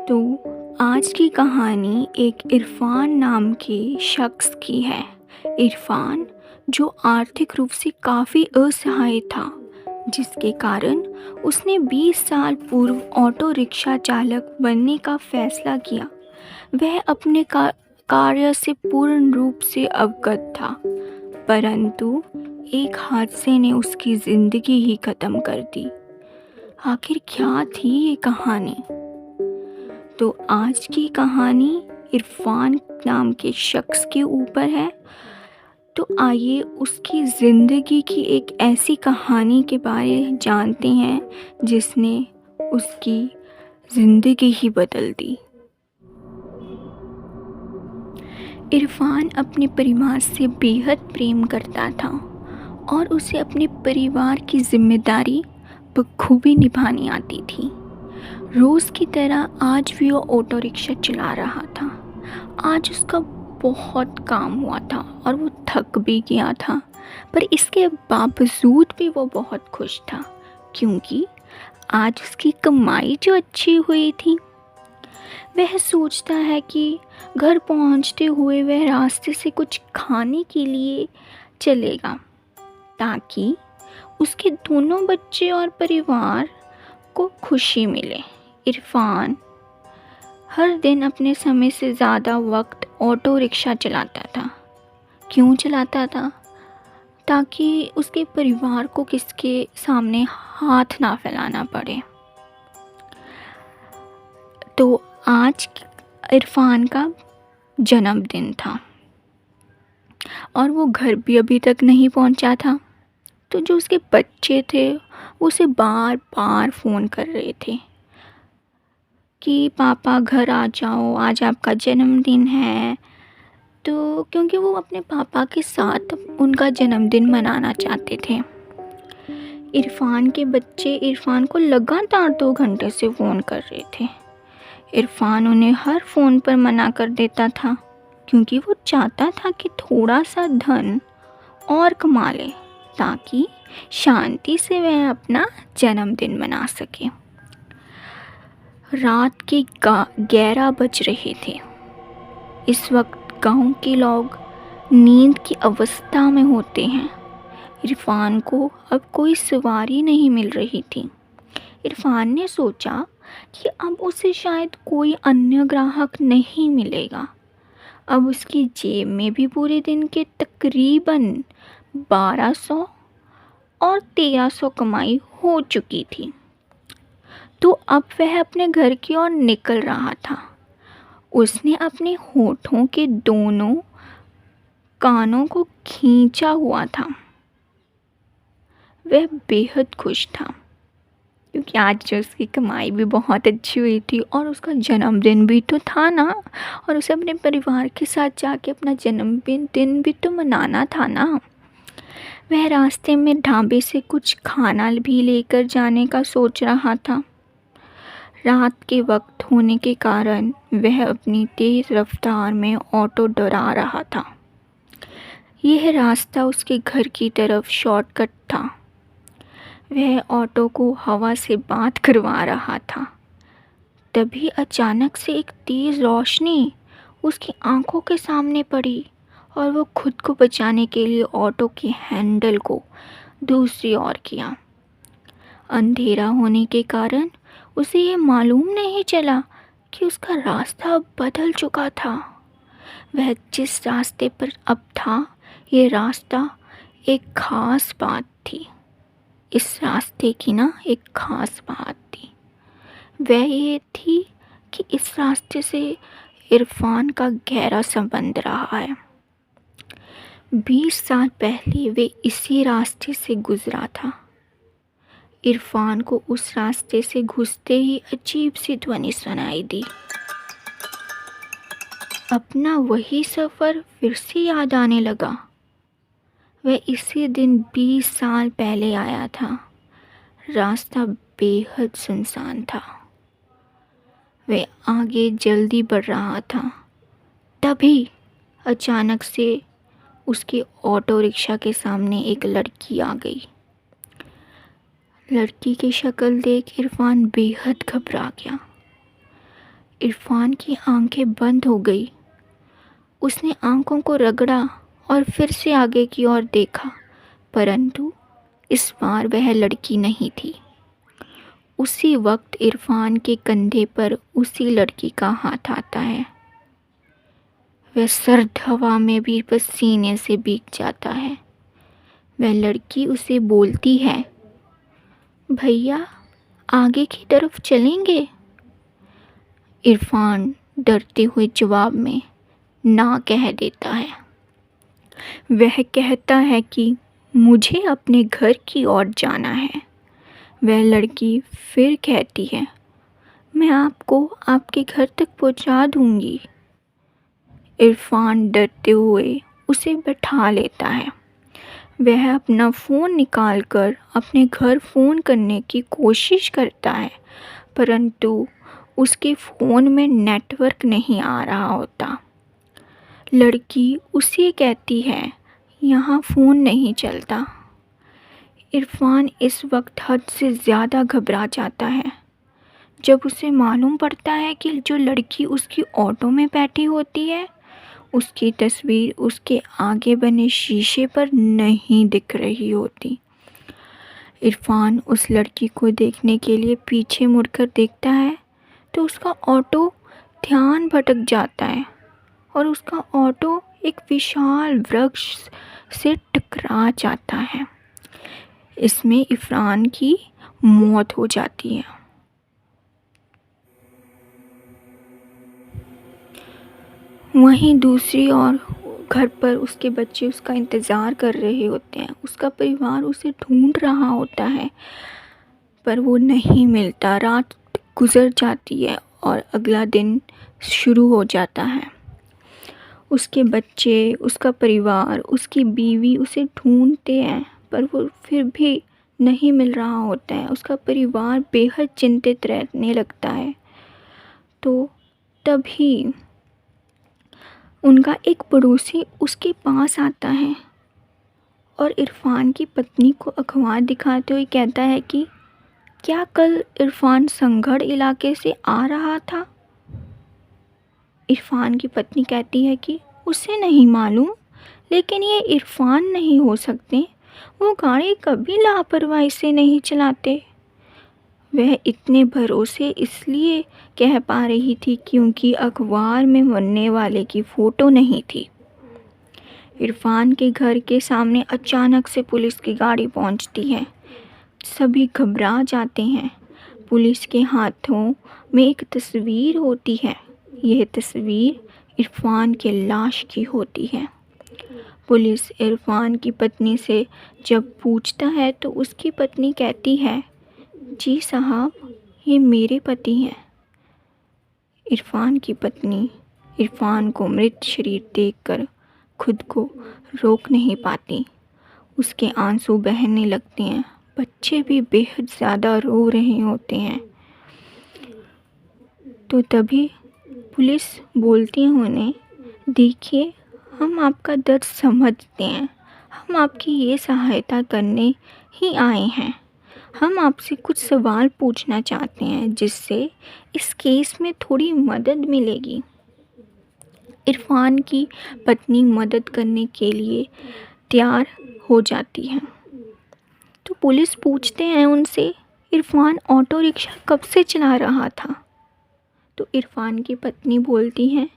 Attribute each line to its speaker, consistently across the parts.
Speaker 1: तो आज की कहानी एक इरफान नाम के शख्स की है। इरफान जो आर्थिक रूप से काफ़ी असहाय था, जिसके कारण उसने 20 साल पूर्व ऑटो रिक्शा चालक बनने का फैसला किया। वह अपने कार्य से पूर्ण रूप से अवगत था, परंतु एक हादसे ने उसकी ज़िंदगी ही ख़त्म कर दी। आखिर क्या थी ये कहानी? तो आज की कहानी इरफान नाम के शख्स के ऊपर है। तो आइए उसकी ज़िंदगी की एक ऐसी कहानी के बारे में जानते हैं जिसने उसकी ज़िंदगी ही बदल दी। इरफान अपने परिवार से बेहद प्रेम करता था और उसे अपने परिवार की जिम्मेदारी बखूबी निभानी आती थी। रोज़ की तरह आज भी वो ऑटो रिक्शा चला रहा था। आज उसका बहुत काम हुआ था और वो थक भी गया था, पर इसके बावजूद भी वो बहुत खुश था, क्योंकि आज उसकी कमाई जो अच्छी हुई थी। वह सोचता है कि घर पहुंचते हुए वह रास्ते से कुछ खाने के लिए चलेगा, ताकि उसके दोनों बच्चे और परिवार को खुशी मिले। इरफान हर दिन अपने समय से ज़्यादा वक्त ऑटो रिक्शा चलाता था। क्यों चलाता था? ताकि उसके परिवार को किसके सामने हाथ ना फैलाना पड़े। तो आज इरफान का जन्मदिन था और वो घर भी अभी तक नहीं पहुंचा था। तो जो उसके बच्चे थे वो उसे बार बार फ़ोन कर रहे थे कि पापा घर आ जाओ, आज आपका जन्मदिन है। तो क्योंकि वो अपने पापा के साथ उनका जन्मदिन मनाना चाहते थे। इरफान के बच्चे इरफान को लगातार 2 घंटे से फ़ोन कर रहे थे। इरफान उन्हें हर फ़ोन पर मना कर देता था, क्योंकि वो चाहता था कि थोड़ा सा धन और कमा ले, ताकि शांति से वह अपना जन्मदिन मना सके। रात के 11 बज रहे थे। इस वक्त गांव के लोग नींद की अवस्था में होते हैं। इरफान को अब कोई सवारी नहीं मिल रही थी। इरफान ने सोचा कि अब उसे शायद कोई अन्य ग्राहक नहीं मिलेगा। अब उसकी जेब में भी पूरे दिन के तकरीबन 1200 और 1300 कमाई हो चुकी थी। तो अब वह अपने घर की ओर निकल रहा था। उसने अपने होठों के दोनों कानों को खींचा हुआ था। वह बेहद खुश था, क्योंकि आज जो उसकी कमाई भी बहुत अच्छी हुई थी और उसका जन्मदिन भी तो था ना, और उसे अपने परिवार के साथ जाके अपना जन्मदिन भी तो मनाना था ना। वह रास्ते में ढाबे से कुछ खाना भी लेकर जाने का सोच रहा था। रात के वक्त होने के कारण वह अपनी तेज़ रफ्तार में ऑटो डरा रहा था। यह रास्ता उसके घर की तरफ शॉर्टकट था। वह ऑटो को हवा से बात करवा रहा था। तभी अचानक से एक तेज़ रोशनी उसकी आंखों के सामने पड़ी और वो खुद को बचाने के लिए ऑटो के हैंडल को दूसरी ओर किया। अंधेरा होने के कारण उसे ये मालूम नहीं चला कि उसका रास्ता बदल चुका था। वह जिस रास्ते पर अब था, ये रास्ता एक ख़ास बात थी। इस रास्ते की ना एक ख़ास बात थी। वह ये थी कि इस रास्ते से इरफान का गहरा संबंध रहा है। 20 साल पहले वे इसी रास्ते से गुज़रा था। इरफान को उस रास्ते से घुसते ही अजीब सी ध्वनि सुनाई दी। अपना वही सफ़र फिर से याद आने लगा। वह इसी दिन 20 साल पहले आया था। रास्ता बेहद सुनसान था। वह आगे जल्दी बढ़ रहा था। तभी अचानक से उसके ऑटो रिक्शा के सामने एक लड़की आ गई। लड़की की शक्ल देख इरफान बेहद घबरा गया। इरफान की आंखें बंद हो गई। उसने आंखों को रगड़ा और फिर से आगे की ओर देखा, परंतु इस बार वह लड़की नहीं थी। उसी वक्त इरफान के कंधे पर उसी लड़की का हाथ आता है। वह सर्द हवा में भी पसीने से भीग जाता है। वह लड़की उसे बोलती है, भैया आगे की तरफ चलेंगे? इरफान डरते हुए जवाब में ना कह देता है। वह कहता है कि मुझे अपने घर की ओर जाना है। वह लड़की फिर कहती है, मैं आपको आपके घर तक पहुंचा दूंगी। इरफान डरते हुए उसे बैठा लेता है। वह अपना फ़ोन निकालकर अपने घर फ़ोन करने की कोशिश करता है, परंतु उसके फ़ोन में नेटवर्क नहीं आ रहा होता। लड़की उसे कहती है, यहाँ फ़ोन नहीं चलता। इरफान इस वक्त हद से ज़्यादा घबरा जाता है जब उसे मालूम पड़ता है कि जो लड़की उसकी ऑटो में बैठी होती है, उसकी तस्वीर उसके आगे बने शीशे पर नहीं दिख रही होती। इरफान उस लड़की को देखने के लिए पीछे मुड़कर देखता है तो उसका ऑटो ध्यान भटक जाता है और उसका ऑटो एक विशाल वृक्ष से टकरा जाता है। इसमें इरफान की मौत हो जाती है। वहीं दूसरी ओर घर पर उसके बच्चे उसका इंतज़ार कर रहे होते हैं। उसका परिवार उसे ढूंढ रहा होता है, पर वो नहीं मिलता। रात गुजर जाती है और अगला दिन शुरू हो जाता है। उसके बच्चे, उसका परिवार, उसकी बीवी उसे ढूंढते हैं, पर वो फिर भी नहीं मिल रहा होता है। उसका परिवार बेहद चिंतित रहने लगता है। तो तभी उनका एक पड़ोसी उसके पास आता है और इरफान की पत्नी को अखबार दिखाते हुए कहता है कि क्या कल इरफान संगढ़ इलाके से आ रहा था? इरफान की पत्नी कहती है कि उसे नहीं मालूम, लेकिन ये इरफान नहीं हो सकते। वो गाड़ी कभी लापरवाही से नहीं चलाते। वह इतने भरोसे इसलिए कह पा रही थी क्योंकि अखबार में मरने वाले की फ़ोटो नहीं थी। इरफान के घर के सामने अचानक से पुलिस की गाड़ी पहुंचती है। सभी घबरा जाते हैं। पुलिस के हाथों में एक तस्वीर होती है। यह तस्वीर इरफान के लाश की होती है। पुलिस इरफान की पत्नी से जब पूछता है तो उसकी पत्नी कहती है, जी साहब, ये मेरे पति हैं। इरफान की पत्नी इरफान को मृत शरीर देखकर खुद को रोक नहीं पाती। उसके आंसू बहने लगते हैं। बच्चे भी बेहद ज़्यादा रो रहे होते हैं। तो तभी पुलिस बोलती है उन्हें, देखिए, हम आपका दर्द समझते हैं। हम आपकी ये सहायता करने ही आए हैं। हम आपसे कुछ सवाल पूछना चाहते हैं जिससे इस केस में थोड़ी मदद मिलेगी। इरफान की पत्नी मदद करने के लिए तैयार हो जाती है। तो पुलिस पूछते हैं उनसे, इरफान ऑटो रिक्शा कब से चला रहा था? तो इरफान की पत्नी बोलती हैं,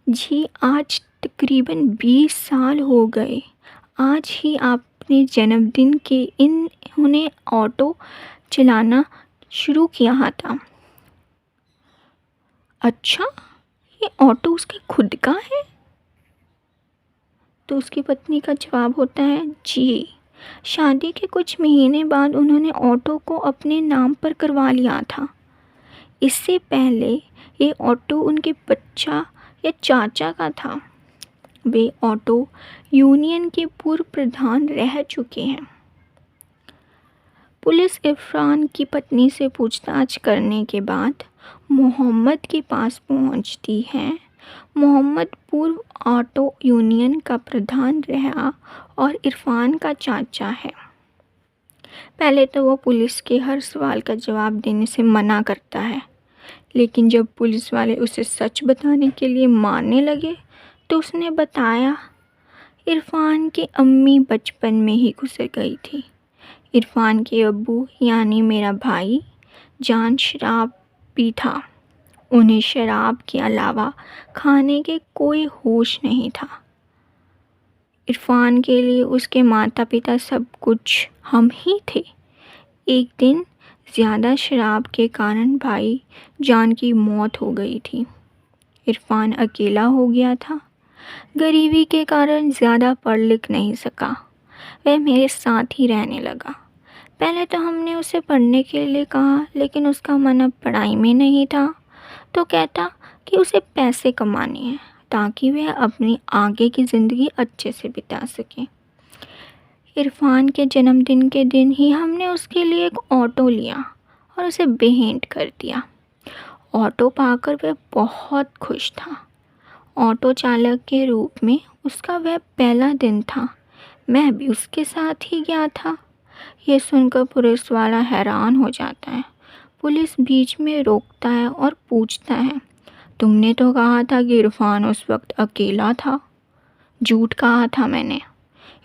Speaker 1: जी आज तकरीबन 20 साल हो गए। आज ही आपने जन्मदिन के इन्होंने ऑटो चलाना शुरू किया था। अच्छा, ये ऑटो उसका खुद का है? तो उसकी पत्नी का जवाब होता है, जी, शादी के कुछ महीने बाद उन्होंने ऑटो को अपने नाम पर करवा लिया था। इससे पहले ये ऑटो उनके बच्चा या चाचा का था। वे ऑटो यूनियन के पूर्व प्रधान रह चुके हैं। पुलिस इरफान की पत्नी से पूछताछ करने के बाद मोहम्मद के पास पहुंचती है। मोहम्मद पूर्व ऑटो यूनियन का प्रधान रहा और इरफान का चाचा है। पहले तो वो पुलिस के हर सवाल का जवाब देने से मना करता है, लेकिन जब पुलिस वाले उसे सच बताने के लिए मारने लगे तो उसने बताया, इरफान की अम्मी बचपन में ही गुजर गई थी। इरफान के अब्बू यानी मेरा भाई जान शराबी था। उन्हें शराब के अलावा खाने के कोई होश नहीं था। इरफान के लिए उसके माता पिता सब कुछ हम ही थे। एक दिन ज़्यादा शराब के कारण भाई जान की मौत हो गई थी। इरफान अकेला हो गया था। गरीबी के कारण ज़्यादा पढ़ लिख नहीं सका। वह मेरे साथ ही रहने लगा। पहले तो हमने उसे पढ़ने के लिए कहा, लेकिन उसका मन अब पढ़ाई में नहीं था। तो कहता कि उसे पैसे कमाने हैं ताकि वह अपनी आगे की ज़िंदगी अच्छे से बिता सके। इरफान के जन्मदिन के दिन ही हमने उसके लिए एक ऑटो लिया और उसे भेंट कर दिया। ऑटो पाकर वह बहुत खुश था। ऑटो चालक के रूप में उसका वह पहला दिन था। मैं भी उसके साथ ही गया था। यह सुनकर पुलिस वाला हैरान हो जाता है। पुलिस बीच में रोकता है और पूछता है, तुमने तो कहा था कि इरफान उस वक्त अकेला था। झूठ कहा था मैंने।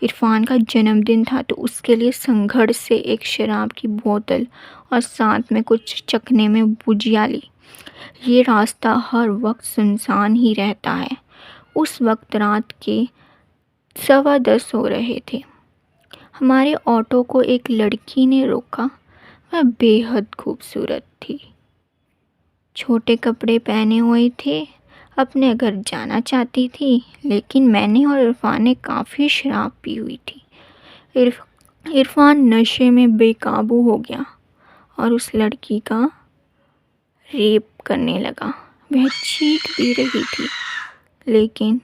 Speaker 1: इरफान का जन्मदिन था तो उसके लिए संघर्ष से एक शराब की बोतल और साथ में कुछ चखने में भुजिया ली। ये रास्ता हर वक्त सुनसान ही रहता है। उस वक्त रात के 10:15 हो रहे थे। हमारे ऑटो को एक लड़की ने रोका। वह बेहद खूबसूरत थी। छोटे कपड़े पहने हुए थे। अपने घर जाना चाहती थी, लेकिन मैंने और इरफान ने काफ़ी शराब पी हुई थी। इरफान नशे में बेकाबू हो गया और उस लड़की का रेप करने लगा। वह चीख भी रही थी, लेकिन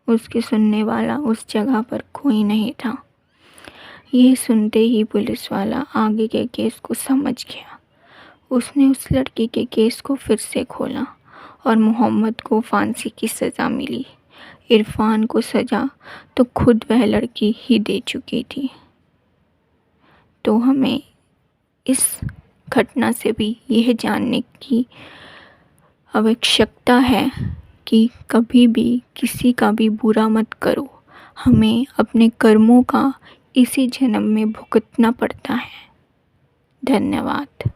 Speaker 1: उसकी सुनने वाला उस जगह पर कोई नहीं था। यह सुनते ही पुलिस वाला आगे के केस को समझ गया। उसने उस लड़की के केस को फिर से खोला और मोहम्मद को फांसी की सज़ा मिली। इरफान को सज़ा तो खुद वह लड़की ही दे चुकी थी। तो हमें इस घटना से भी यह जानने की आवश्यकता है कि कभी भी किसी का भी बुरा मत करो। हमें अपने कर्मों का इसी जन्म में भुगतना पड़ता है। धन्यवाद।